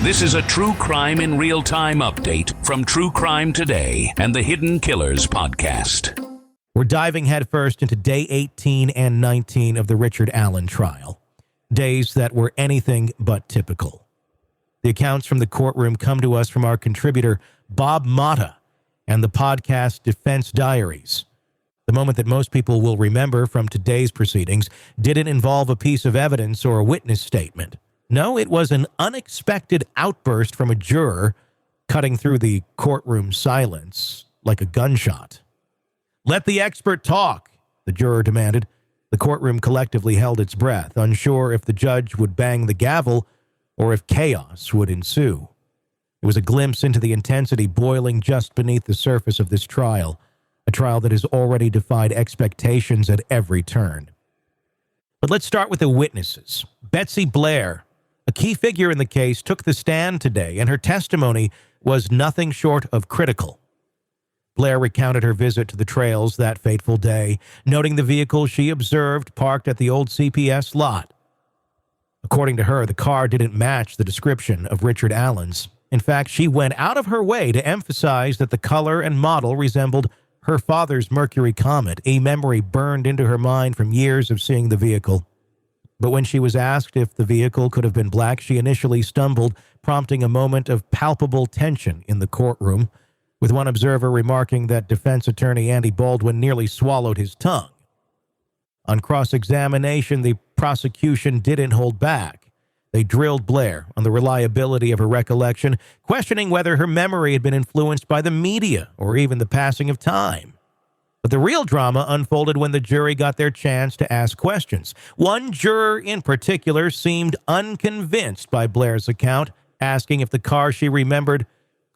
This is a True Crime in Real Time update from True Crime Today and the Hidden Killers podcast. We're diving headfirst into day 18 and 19 of the Richard Allen trial. Days that were anything but typical. The accounts from the courtroom come to us from our contributor, Bob Motta, and the podcast Defense Diaries. The moment that most people will remember from today's proceedings didn't involve a piece of evidence or a witness statement. No, it was an unexpected outburst from a juror cutting through the courtroom silence like a gunshot. "Let the expert talk," the juror demanded. The courtroom collectively held its breath, unsure if the judge would bang the gavel or if chaos would ensue. It was a glimpse into the intensity boiling just beneath the surface of this trial, a trial that has already defied expectations at every turn. But let's start with the witnesses. Betsy Blair, a key figure in the case, took the stand today, and her testimony was nothing short of critical. Blair recounted her visit to the trails that fateful day, noting the vehicle she observed parked at the old CPS lot. According to her, the car didn't match the description of Richard Allen's. In fact, she went out of her way to emphasize that the color and model resembled her father's Mercury Comet, a memory burned into her mind from years of seeing the vehicle. But when she was asked if the vehicle could have been black, she initially stumbled, prompting a moment of palpable tension in the courtroom, with one observer remarking that defense attorney Andy Baldwin nearly swallowed his tongue. On cross-examination, the prosecution didn't hold back. They drilled Blair on the reliability of her recollection, questioning whether her memory had been influenced by the media or even the passing of time. But the real drama unfolded when the jury got their chance to ask questions. One juror in particular seemed unconvinced by Blair's account, asking if the car she remembered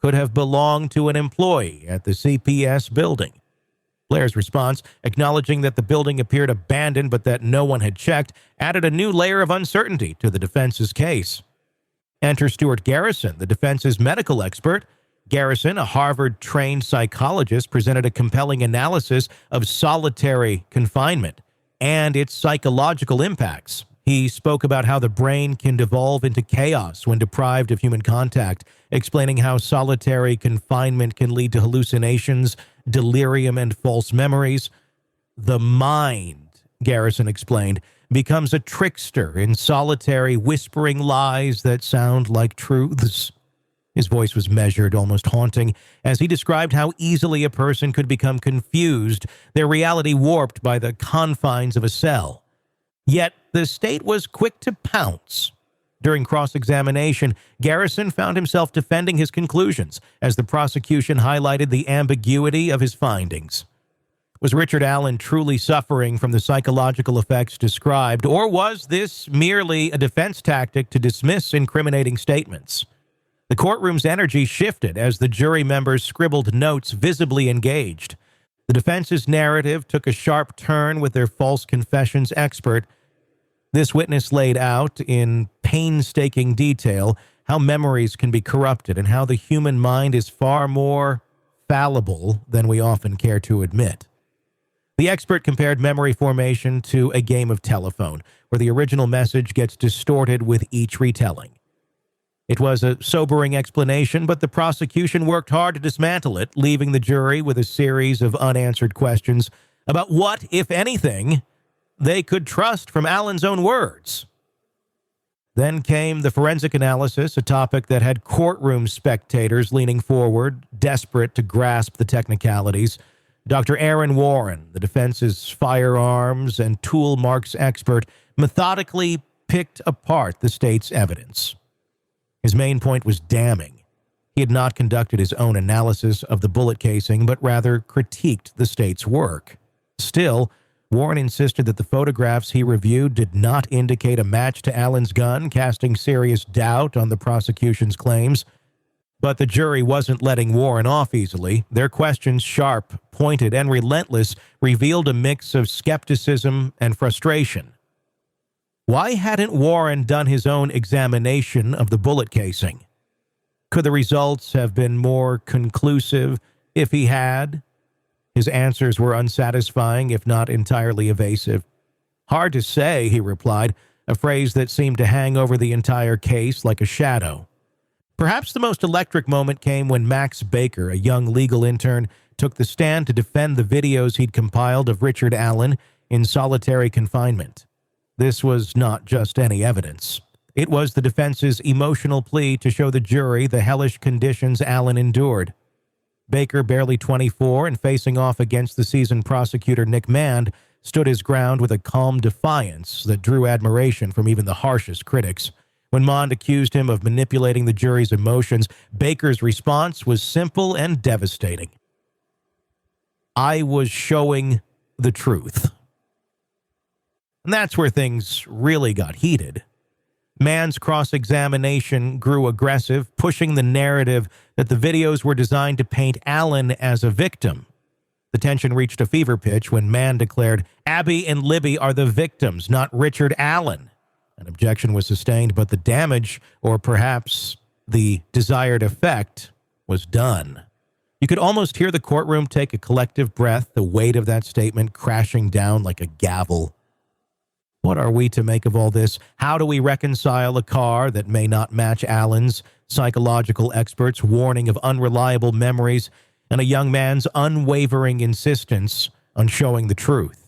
could have belonged to an employee at the CPS building. Blair's response, acknowledging that the building appeared abandoned but that no one had checked, added a new layer of uncertainty to the defense's case. Enter Stuart Garrison, the defense's medical expert. Garrison, a Harvard-trained psychologist, presented a compelling analysis of solitary confinement and its psychological impacts. He spoke about how the brain can devolve into chaos when deprived of human contact, explaining how solitary confinement can lead to hallucinations, delirium, and false memories. The mind, Garrison explained, becomes a trickster in solitary, whispering lies that sound like truths. His voice was measured, almost haunting, as he described how easily a person could become confused, their reality warped by the confines of a cell. Yet the state was quick to pounce. During cross-examination, Garrison found himself defending his conclusions as the prosecution highlighted the ambiguity of his findings. Was Richard Allen truly suffering from the psychological effects described, or was this merely a defense tactic to dismiss incriminating statements? The courtroom's energy shifted as the jury members scribbled notes, visibly engaged. The defense's narrative took a sharp turn with their false confessions expert. This witness laid out in painstaking detail how memories can be corrupted and how the human mind is far more fallible than we often care to admit. The expert compared memory formation to a game of telephone, where the original message gets distorted with each retelling. It was a sobering explanation, but the prosecution worked hard to dismantle it, leaving the jury with a series of unanswered questions about what, if anything, they could trust from Allen's own words. Then came the forensic analysis, a topic that had courtroom spectators leaning forward, desperate to grasp the technicalities. Dr. Aaron Warren, the defense's firearms and tool marks expert, methodically picked apart the state's evidence. His main point was damning. He had not conducted his own analysis of the bullet casing, but rather critiqued the state's work. Still, Warren insisted that the photographs he reviewed did not indicate a match to Allen's gun, casting serious doubt on the prosecution's claims. But the jury wasn't letting Warren off easily. Their questions, sharp, pointed, and relentless, revealed a mix of skepticism and frustration. Why hadn't Warren done his own examination of the bullet casing? Could the results have been more conclusive if he had? His answers were unsatisfying, if not entirely evasive. "Hard to say," he replied, a phrase that seemed to hang over the entire case like a shadow. Perhaps the most electric moment came when Max Baker, a young legal intern, took the stand to defend the videos he'd compiled of Richard Allen in solitary confinement. This was not just any evidence. It was the defense's emotional plea to show the jury the hellish conditions Allen endured. Baker, barely 24 and facing off against the seasoned prosecutor Nick Mand, stood his ground with a calm defiance that drew admiration from even the harshest critics. When Mond accused him of manipulating the jury's emotions, Baker's response was simple and devastating. "I was showing the truth." And that's where things really got heated. Mand's cross-examination grew aggressive, pushing the narrative that the videos were designed to paint Allen as a victim. The tension reached a fever pitch when Mand declared, "Abby and Libby are the victims, not Richard Allen." An objection was sustained, but the damage, or perhaps the desired effect, was done. You could almost hear the courtroom take a collective breath, the weight of that statement crashing down like a gavel. What are we to make of all this? How do we reconcile a car that may not match Allen's, psychological experts' warning of unreliable memories, and a young man's unwavering insistence on showing the truth?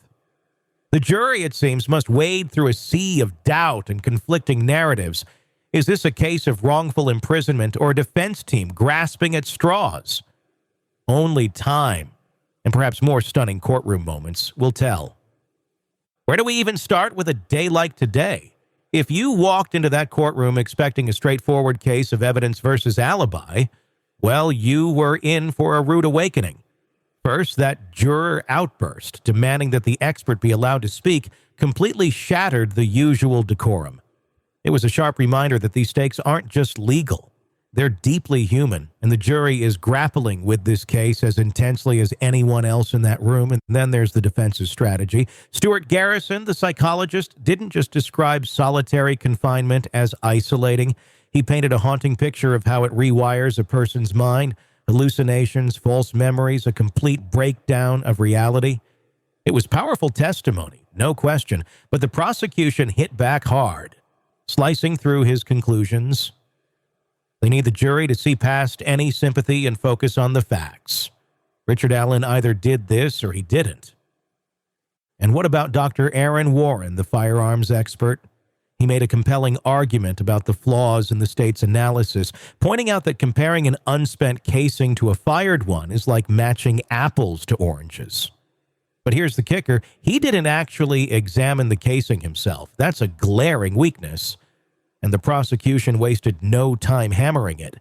The jury, it seems, must wade through a sea of doubt and conflicting narratives. Is this a case of wrongful imprisonment or a defense team grasping at straws? Only time, and perhaps more stunning courtroom moments, will tell. Where do we even start with a day like today? If you walked into that courtroom expecting a straightforward case of evidence versus alibi, well, you were in for a rude awakening. First, that juror outburst, demanding that the expert be allowed to speak, completely shattered the usual decorum. It was a sharp reminder that these stakes aren't just legal. They're deeply human, and the jury is grappling with this case as intensely as anyone else in that room. And then there's the defense's strategy. Stuart Garrison, the psychologist, didn't just describe solitary confinement as isolating. He painted a haunting picture of how it rewires a person's mind. Hallucinations, false memories, a complete breakdown of reality. It was powerful testimony, no question, but the prosecution hit back hard, slicing through his conclusions. They need the jury to see past any sympathy and focus on the facts. Richard Allen either did this or he didn't. And what about Dr. Aaron Warren, the firearms expert? He made a compelling argument about the flaws in the state's analysis, pointing out that comparing an unspent casing to a fired one is like matching apples to oranges. But here's the kicker. He didn't actually examine the casing himself. That's a glaring weakness. And the prosecution wasted no time hammering it.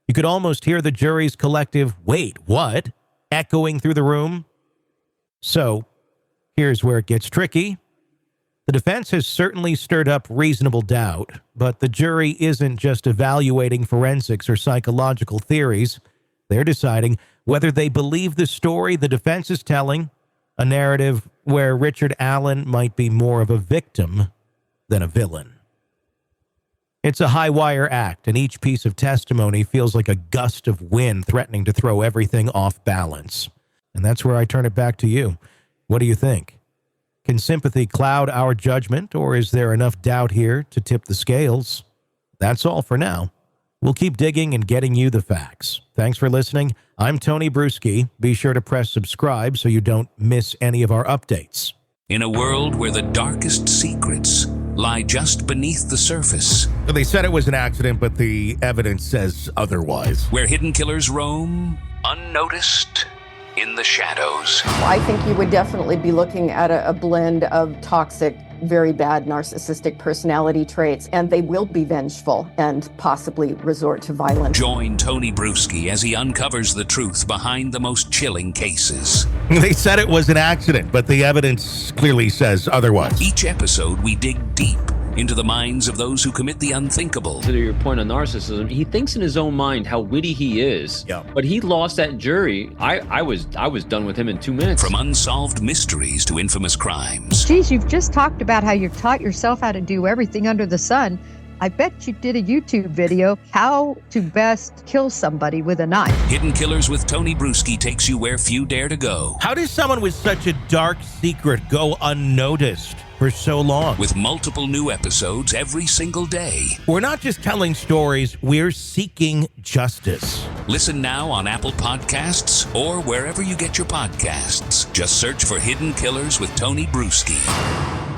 You could almost hear the jury's collective, "Wait, what?" echoing through the room. So, here's where it gets tricky. The defense has certainly stirred up reasonable doubt, but the jury isn't just evaluating forensics or psychological theories. They're deciding whether they believe the story the defense is telling, a narrative where Richard Allen might be more of a victim than a villain. It's a high-wire act, and each piece of testimony feels like a gust of wind threatening to throw everything off balance. And that's where I turn it back to you. What do you think? Can sympathy cloud our judgment, or is there enough doubt here to tip the scales? That's all for now. We'll keep digging and getting you the facts. Thanks for listening. I'm Tony Brueski. Be sure to press subscribe so you don't miss any of our updates. In a world where the darkest secrets lie just beneath the surface, They said it was an accident, but the evidence says otherwise. where hidden killers roam unnoticed in the shadows. I think you would definitely be looking at a blend of toxic, very bad narcissistic personality traits, and they will be vengeful and possibly resort to violence. Join Tony Brueski as he uncovers the truth behind the most chilling cases. They said it was an accident, but the evidence clearly says otherwise. Each episode, we dig deep into the minds of those who commit the unthinkable. To your point on narcissism, he thinks in his own mind how witty he is. Yeah. But he lost that jury. I was done with him in 2 minutes. From unsolved mysteries to infamous crimes. Geez, you've just talked about how you've taught yourself how to do everything under the sun. I bet you did a YouTube video, how to best kill somebody with a knife. Hidden Killers with Tony Brueski takes you where few dare to go. How does someone with such a dark secret go unnoticed? for so long. with multiple new episodes every single day. We're not just telling stories, we're seeking justice. Listen now on Apple Podcasts or wherever you get your podcasts. Just search for Hidden Killers with Tony Brueski.